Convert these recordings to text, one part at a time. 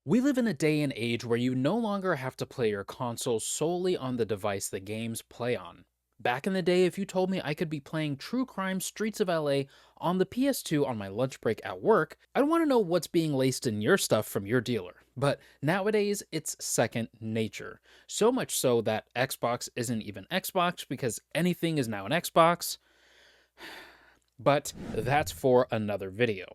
We live in a day and age where you no longer have to play your console solely on the device the games play on. Back in the day, if you told me I could be playing True Crime Streets of LA on the PS2 on my lunch break at work, I'd want to know what's being laced in your stuff from your dealer. But nowadays, it's second nature. So much so that Xbox isn't even Xbox because anything is now an Xbox. But that's for another video.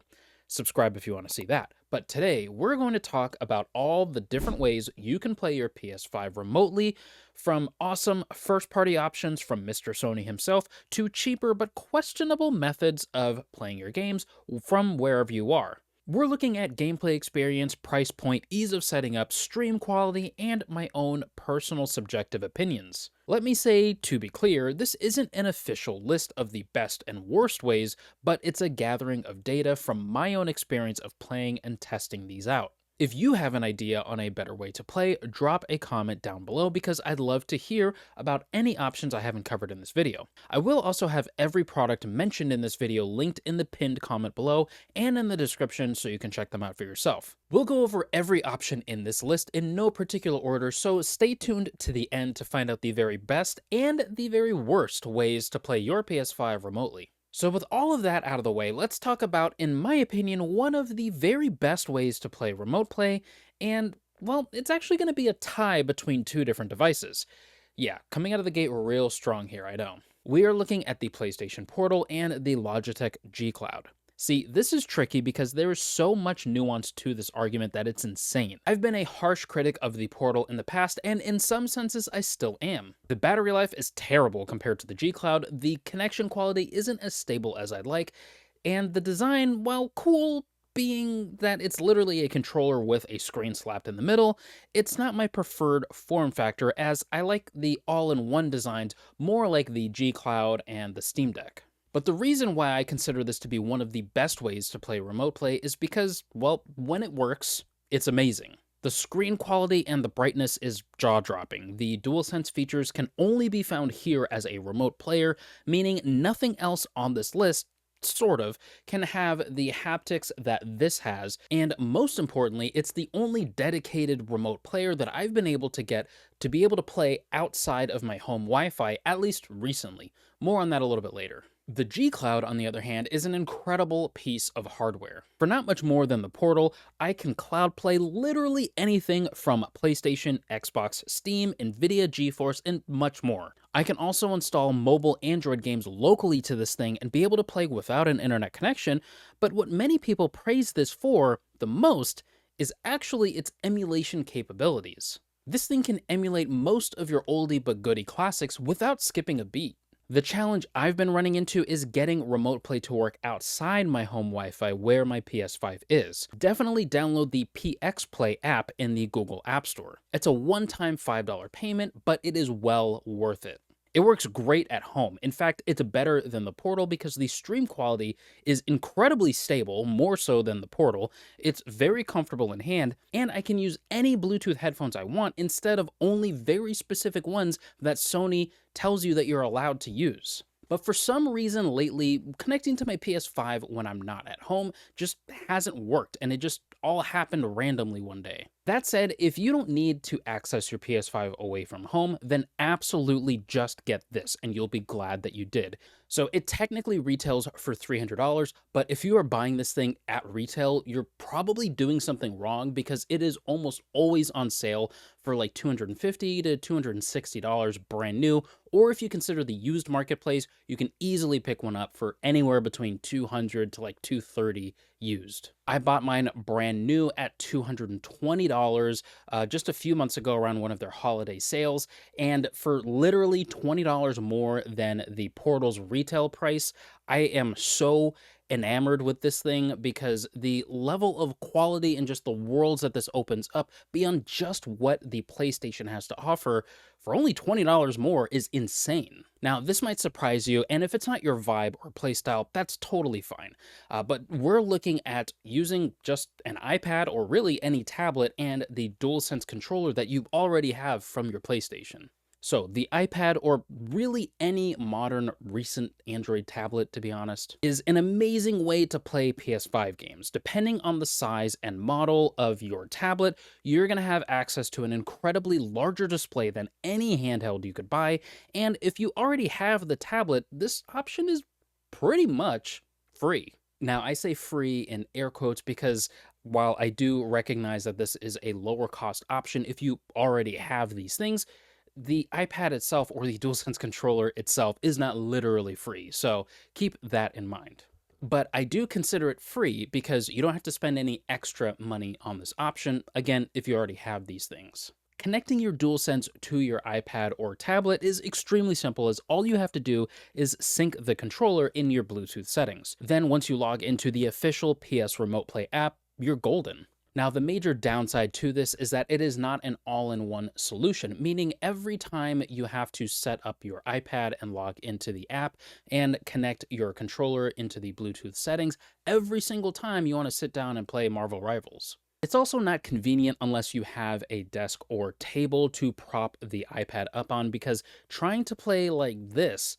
Subscribe if you want to see that. But today, we're going to talk about all the different ways you can play your PS5 remotely, from awesome first-party options from Mr. Sony himself to cheaper but questionable methods of playing your games from wherever you are. We're looking at gameplay experience, price point, ease of setting up, stream quality, and my own personal subjective opinions. Let me say, to be clear, this isn't an official list of the best and worst ways, but it's a gathering of data from my own experience of playing and testing these out. If you have an idea on a better way to play, drop a comment down below because I'd love to hear about any options I haven't covered in this video. I will also have every product mentioned in this video linked in the pinned comment below and in the description so you can check them out for yourself. We'll go over every option in this list in no particular order, so stay tuned to the end to find out the very best and the very worst ways to play your PS5 remotely. So with all of that out of the way, let's talk about, in my opinion, one of the very best ways to play remote play, and, well, it's actually going to be a tie between two different devices. Yeah, coming out of the gate real strong here, I know. We are looking at the PlayStation Portal and the Logitech G Cloud. See, this is tricky because there is so much nuance to this argument that it's insane. I've been a harsh critic of the Portal in the past, and in some senses I still am. The battery life is terrible compared to the G Cloud, the connection quality isn't as stable as I'd like, and the design, while cool, being that it's literally a controller with a screen slapped in the middle, it's not my preferred form factor, as I like the all-in-one designs more like the G Cloud and the Steam Deck. But the reason why I consider this to be one of the best ways to play remote play is because, well, when it works, it's amazing. The screen quality and the brightness is jaw-dropping. The Dualsense features can only be found here as a remote player, meaning nothing else on this list sort of, can have the haptics that this has, and most importantly, it's the only dedicated remote player that I've been able to get to be able to play outside of my home Wi-Fi, at least recently. More on that a little bit later. The G Cloud, on the other hand, is an incredible piece of hardware. For not much more than the Portal, I can cloud play literally anything from PlayStation, Xbox, Steam, Nvidia, GeForce, and much more. I can also install mobile Android games locally to this thing and be able to play without an internet connection, but what many people praise this for the most is actually its emulation capabilities. This thing can emulate most of your oldie but goodie classics without skipping a beat. The challenge I've been running into is getting remote play to work outside my home Wi-Fi where my PS5 is. Definitely download the PX Play app in the Google App Store. It's a one-time $5 payment, but it is well worth it. It works great at home. In fact, it's better than the Portal because the stream quality is incredibly stable, more so than the Portal. It's very comfortable in hand, and I can use any Bluetooth headphones I want instead of only very specific ones that Sony tells you that you're allowed to use. But for some reason lately, connecting to my PS5 when I'm not at home just hasn't worked, and it just all happened randomly one day. That said, if you don't need to access your PS5 away from home, then absolutely just get this, and you'll be glad that you did. So it technically retails for $300, but if you are buying this thing at retail, you're probably doing something wrong because it is almost always on sale for like $250 to $260 brand new, or if you consider the used marketplace, you can easily pick one up for anywhere between $200 to like $230 used. I bought mine brand new at $220 just a few months ago around one of their holiday sales, and for literally $20 more than the Portal's retail price. I am so enamored with this thing because the level of quality and just the worlds that this opens up beyond just what the PlayStation has to offer for only $20 more is insane. Now, this might surprise you, and if it's not your vibe or playstyle, that's totally fine. But we're looking at using just an iPad or really any tablet and the DualSense controller that you already have from your PlayStation. So, the iPad, or really any modern recent Android tablet, to be honest, is an amazing way to play PS5 games. Depending on the size and model of your tablet, you're going to have access to an incredibly larger display than any handheld you could buy. And if you already have the tablet, this option is pretty much free. Now, I say free in air quotes because while I do recognize that this is a lower cost option if you already have these things, the iPad itself or the DualSense controller itself is not literally free, so keep that in mind. But I do consider it free because you don't have to spend any extra money on this option, again, if you already have these things. Connecting your DualSense to your iPad or tablet is extremely simple, as all you have to do is sync the controller in your Bluetooth settings. Then once you log into the official PS Remote Play app, you're golden. Now, the major downside to this is that it is not an all-in-one solution, meaning every time you have to set up your iPad and log into the app and connect your controller into the Bluetooth settings, every single time you want to sit down and play Marvel Rivals. It's also not convenient unless you have a desk or table to prop the iPad up on, because trying to play like this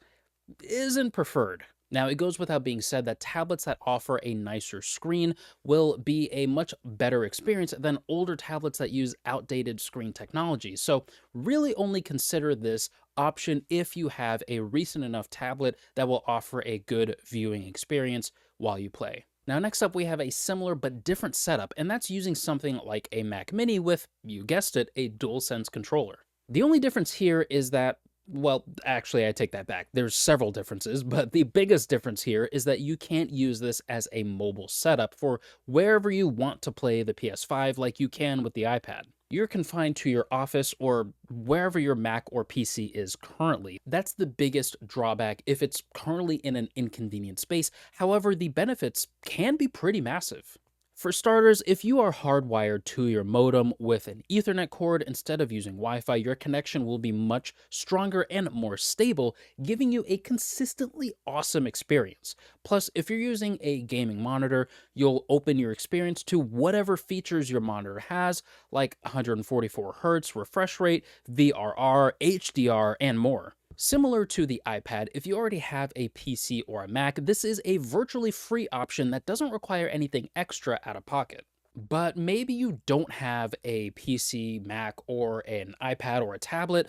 isn't preferred. Now, it goes without being said that tablets that offer a nicer screen will be a much better experience than older tablets that use outdated screen technology. So really only consider this option if you have a recent enough tablet that will offer a good viewing experience while you play. Now, next up, we have a similar but different setup, and that's using something like a Mac Mini with, you guessed it, a DualSense controller. The only difference here is that, well, actually, I take that back. There's several differences, but the biggest difference here is that you can't use this as a mobile setup for wherever you want to play the PS5 like you can with the iPad. You're confined to your office or wherever your Mac or PC is currently. That's the biggest drawback if it's currently in an inconvenient space. However, the benefits can be pretty massive. For starters, if you are hardwired to your modem with an Ethernet cord instead of using Wi-Fi, your connection will be much stronger and more stable, giving you a consistently awesome experience. Plus, if you're using a gaming monitor, you'll open your experience to whatever features your monitor has, like 144 Hz refresh rate, VRR, HDR, and more. Similar to the iPad, if you already have a PC or a Mac, this is a virtually free option that doesn't require anything extra out of pocket. But maybe you don't have a PC, Mac, or an iPad or a tablet,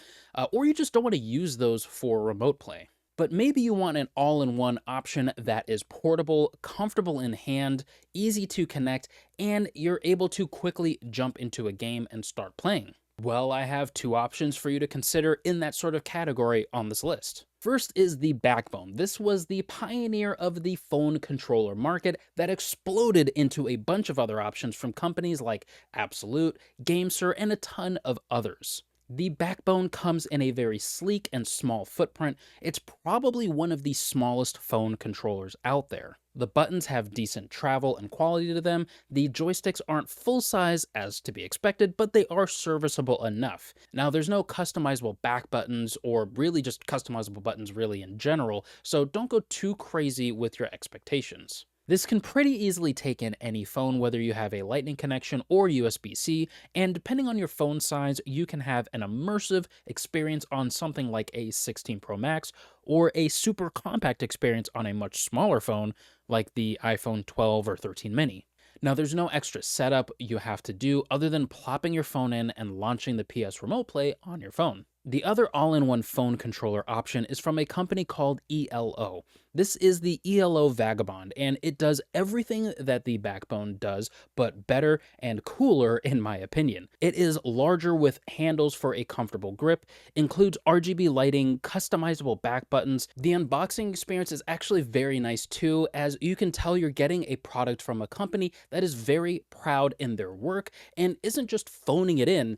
or you just don't want to use those for remote play. But maybe you want an all-in-one option that is portable, comfortable in hand, easy to connect, and you're able to quickly jump into a game and start playing. Well, I have two options for you to consider in that sort of category on this list. First is the Backbone. This was the pioneer of the phone controller market that exploded into a bunch of other options from companies like Absolute, GameSir, and a ton of others. The Backbone comes in a very sleek and small footprint. It's probably one of the smallest phone controllers out there. The buttons have decent travel and quality to them. The joysticks aren't full size as to be expected, but they are serviceable enough. Now, there's no customizable back buttons or really just customizable buttons really in general, so don't go too crazy with your expectations. This can pretty easily take in any phone, whether you have a Lightning connection or USB-C, and depending on your phone size, you can have an immersive experience on something like a 16 Pro Max or a super compact experience on a much smaller phone like the iPhone 12 or 13 mini. Now, there's no extra setup you have to do other than plopping your phone in and launching the PS Remote Play on your phone. The other all-in-one phone controller option is from a company called ELO. This is the ELO Vagabond, and it does everything that the Backbone does, but better and cooler in my opinion. It is larger with handles for a comfortable grip, includes RGB lighting, customizable back buttons. The unboxing experience is actually very nice too, as you can tell you're getting a product from a company that is very proud in their work and isn't just phoning it in,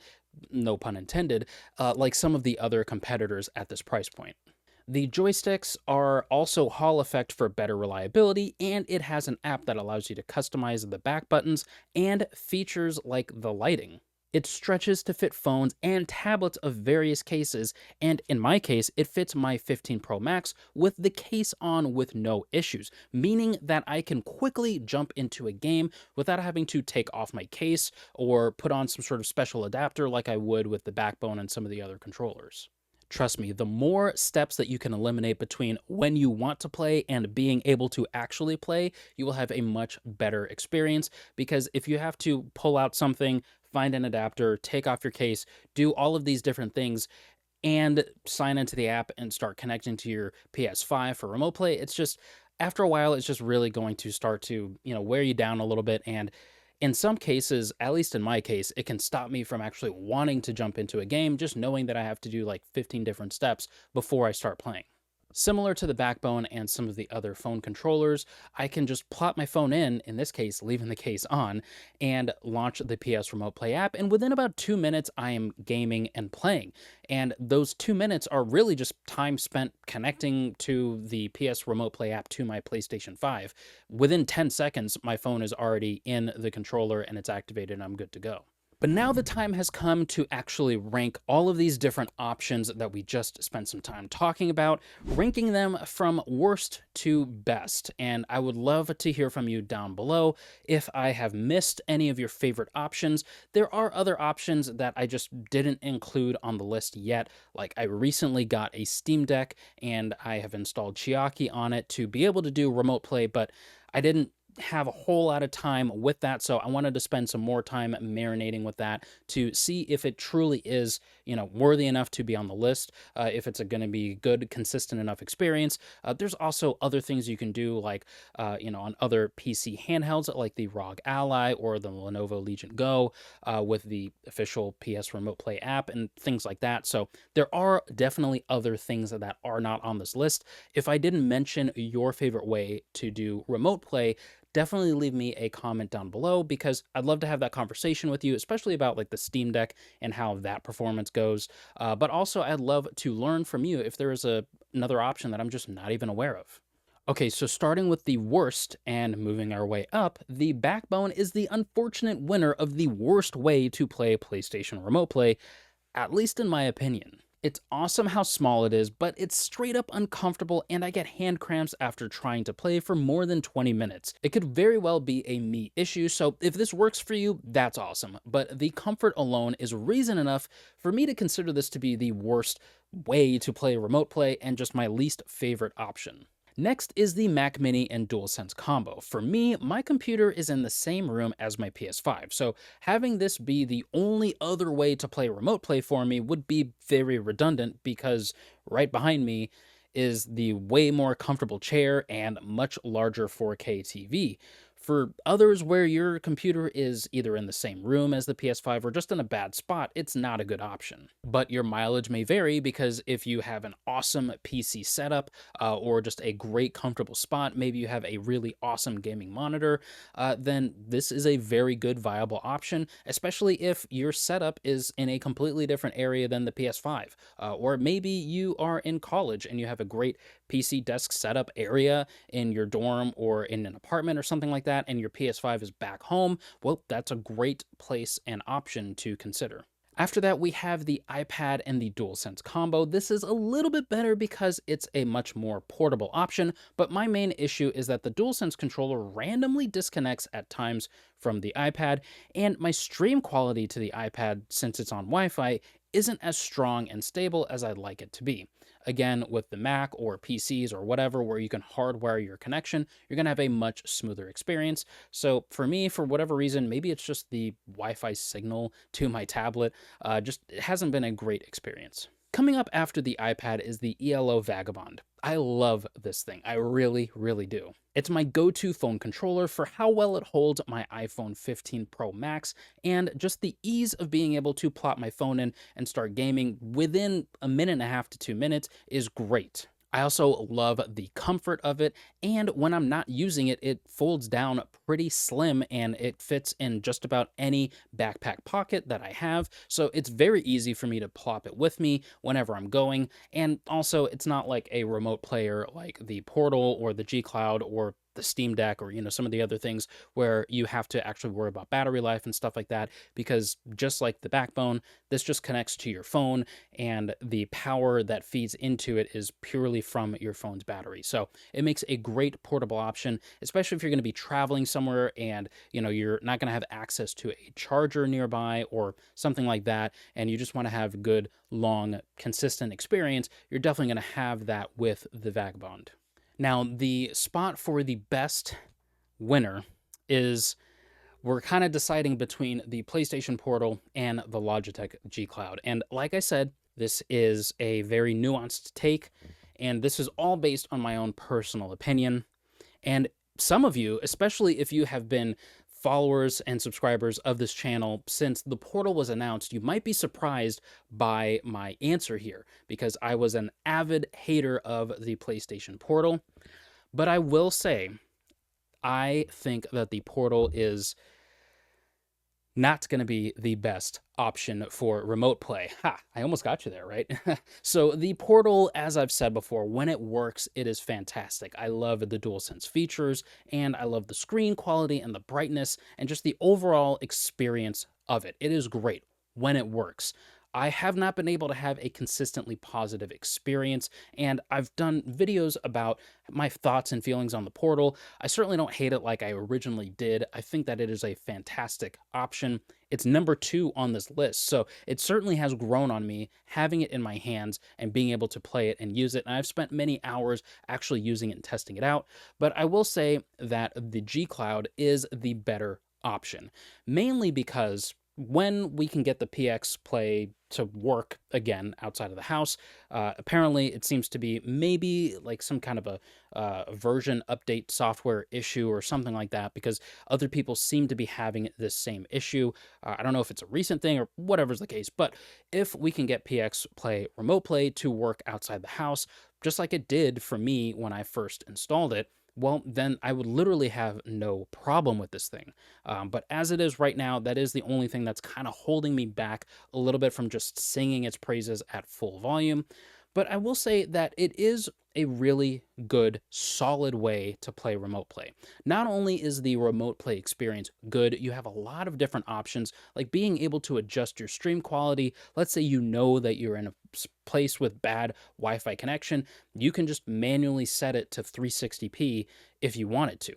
no pun intended, like some of the other competitors at this price point. The joysticks are also Hall effect for better reliability, and it has an app that allows you to customize the back buttons and features like the lighting. It stretches to fit phones and tablets of various cases, and in my case, it fits my 15 Pro Max with the case on with no issues, meaning that I can quickly jump into a game without having to take off my case or put on some sort of special adapter like I would with the Backbone and some of the other controllers. Trust me, the more steps that you can eliminate between when you want to play and being able to actually play, you will have a much better experience. Because if you have to pull out something, find an adapter, take off your case, do all of these different things, and sign into the app and start connecting to your PS5 for remote play, it's just after a while, it's just really going to start to, wear you down a little bit. And in some cases, at least in my case, it can stop me from actually wanting to jump into a game, just knowing that I have to do like 15 different steps before I start playing. Similar to the Backbone and some of the other phone controllers, I can just plop my phone in this case, leaving the case on, and launch the PS Remote Play app. And within about 2 minutes, I am gaming and playing. And those 2 minutes are really just time spent connecting to the PS Remote Play app to my PlayStation 5. Within 10 seconds, my phone is already in the controller and it's activated and I'm good to go. But now the time has come to actually rank all of these different options that we just spent some time talking about, ranking them from worst to best. And I would love to hear from you down below if I have missed any of your favorite options. There are other options that I just didn't include on the list yet. Like I recently got a Steam Deck and I have installed Chiaki on it to be able to do remote play, but I didn't have a whole lot of time with that, so I wanted to spend some more time marinating with that to see if it truly is, worthy enough to be on the list, if it's going to be good, consistent enough experience. There's also other things you can do, like, on other PC handhelds, like the ROG Ally or the Lenovo Legion Go, with the official PS Remote Play app and things like that. So there are definitely other things that are not on this list. If I didn't mention your favorite way to do remote play, definitely leave me a comment down below because I'd love to have that conversation with you, especially about like the Steam Deck and how that performance goes. But also I'd love to learn from you if there is another option that I'm just not even aware of. Okay, so starting with the worst and moving our way up, the Backbone is the unfortunate winner of the worst way to play PlayStation Remote Play, at least in my opinion. It's awesome how small it is, but it's straight up uncomfortable and I get hand cramps after trying to play for more than 20 minutes. It could very well be a me issue, so if this works for you, that's awesome. But the comfort alone is reason enough for me to consider this to be the worst way to play remote play and just my least favorite option. Next is the Mac Mini and Dualsense combo. For me, my computer is in the same room as my PS5, so having this be the only other way to play remote play for me would be very redundant because right behind me is the way more comfortable chair and much larger 4K TV. For others where your computer is either in the same room as the PS5 or just in a bad spot, it's not a good option. But your mileage may vary because if you have an awesome PC setup or just a great comfortable spot, maybe you have a really awesome gaming monitor, then this is a very good viable option, especially if your setup is in a completely different area than the PS5. Or maybe you are in college and you have a great PC desk setup area in your dorm or in an apartment or something like that, and your PS5 is back home. Well, that's a great place and option to consider. After that, we have the iPad and the DualSense combo. This is a little bit better because it's a much more portable option, but my main issue is that the DualSense controller randomly disconnects at times from the iPad, and my stream quality to the iPad, since it's on Wi-Fi, isn't as strong and stable as I'd like it to be. Again, with the Mac or PCs or whatever where you can hardwire your connection, you're going to have a much smoother experience. So for me, for whatever reason, maybe it's just the Wi-Fi signal to my tablet, just it hasn't been a great experience. Coming up after the iPad is the ELO Vagabond. I love this thing. I really, really do. It's my go-to phone controller for how well it holds my iPhone 15 Pro Max and just the ease of being able to plop my phone in and start gaming within a minute and a half to 2 minutes is great. I also love the comfort of it, and when I'm not using it, it folds down pretty slim and it fits in just about any backpack pocket that I have, so it's very easy for me to plop it with me whenever I'm going, and also it's not like a remote player like the Portal or the G Cloud or the Steam Deck or, some of the other things where you have to actually worry about battery life and stuff like that, because just like the backbone, this just connects to your phone, and the power that feeds into it is purely from your phone's battery. So it makes a great portable option, especially if you're going to be traveling somewhere and, you're not going to have access to a charger nearby or something like that, and you just want to have good, long, consistent experience. You're definitely going to have that with the Vagabond. Now, the spot for the best winner is, we're kind of deciding between the PlayStation Portal and the Logitech G Cloud. And like I said, this is a very nuanced take, and this is all based on my own personal opinion. And some of you, especially if you have been followers and subscribers of this channel since the Portal was announced, you might be surprised by my answer here, because I was an avid hater of the PlayStation Portal. But I will say, I think that the Portal is not going to be the best option for remote play. Ha, I almost got you there, right? So the Portal, as I've said before, when it works, it is fantastic. I love the Dualsense features, and I love the screen quality and the brightness and just the overall experience of it. It is great when it works. I have not been able to have a consistently positive experience, and I've done videos about my thoughts and feelings on the Portal. I certainly don't hate it like I originally did. I think that it is a fantastic option. It's number 2 on this list, so it certainly has grown on me having it in my hands and being able to play it and use it, and I've spent many hours actually using it and testing it out. But I will say that the G Cloud is the better option, mainly because when we can get the PX Play to work again outside of the house, apparently it seems to be maybe like some kind of a version update software issue or something like that, because other people seem to be having this same issue. I don't know if it's a recent thing or whatever's the case, but if we can get PX Play Remote Play to work outside the house, just like it did for me when I first installed it, well, then I would literally have no problem with this thing. But as it is right now, that is the only thing that's kind of holding me back a little bit from just singing its praises at full volume. But I will say that it is a really good, solid way to play remote play. Not only is the remote play experience good, you have a lot of different options, like being able to adjust your stream quality. Let's say you know that you're in a place with bad Wi-Fi connection, you can just manually set it to 360p if you wanted to.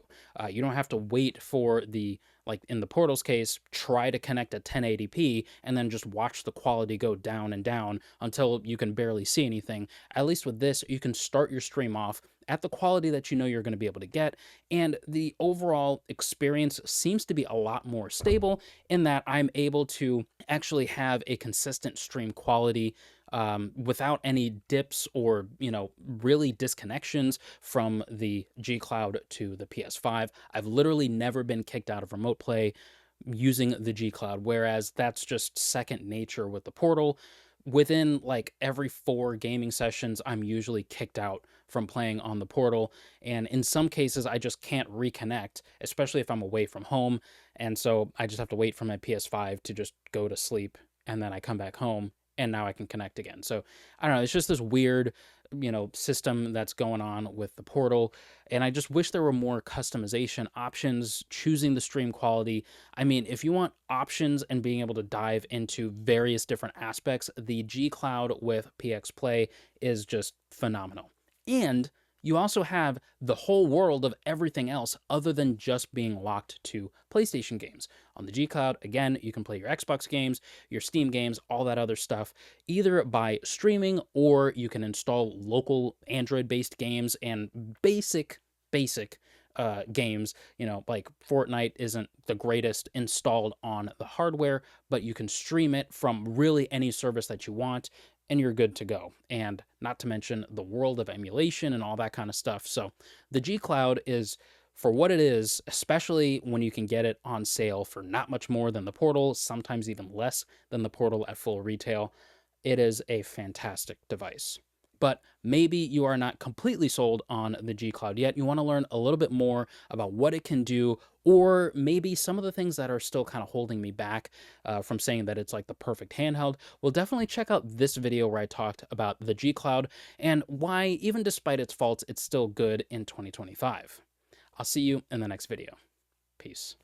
You don't have to wait for the, like in the Portal's case, try to connect at 1080p and then just watch the quality go down and down until you can barely see anything. At least with this, you can start your stream off at the quality that you know you're going to be able to get, and the overall experience seems to be a lot more stable in that I'm able to actually have a consistent stream quality without any dips or, really disconnections from the G Cloud to the PS5. I've literally never been kicked out of remote play using the G Cloud, whereas that's just second nature with the Portal. Within like every 4 gaming sessions, I'm usually kicked out from playing on the Portal, and in some cases I just can't reconnect, especially if I'm away from home, and so I just have to wait for my PS5 to just go to sleep, and then I come back home and now I can connect again. So I don't know, it's just this weird, system that's going on with the Portal, and I just wish there were more customization options, choosing the stream quality. I mean, if you want options and being able to dive into various different aspects, the G Cloud with PX Play is just phenomenal. And you also have the whole world of everything else other than just being locked to PlayStation games. On the G Cloud, again, you can play your Xbox games, your Steam games, all that other stuff, either by streaming, or you can install local Android-based games and basic games. Like Fortnite isn't the greatest installed on the hardware, but you can stream it from really any service that you want, and you're good to go. And not to mention the world of emulation and all that kind of stuff. So the G Cloud is, for what it is, especially when you can get it on sale for not much more than the Portal, sometimes even less than the Portal at full retail, it is a fantastic device. But maybe you are not completely sold on the G Cloud yet. You want to learn a little bit more about what it can do, or maybe some of the things that are still kind of holding me back from saying that it's like the perfect handheld. Well, definitely check out this video where I talked about the G Cloud and why, even despite its faults, it's still good in 2025. I'll see you in the next video. Peace.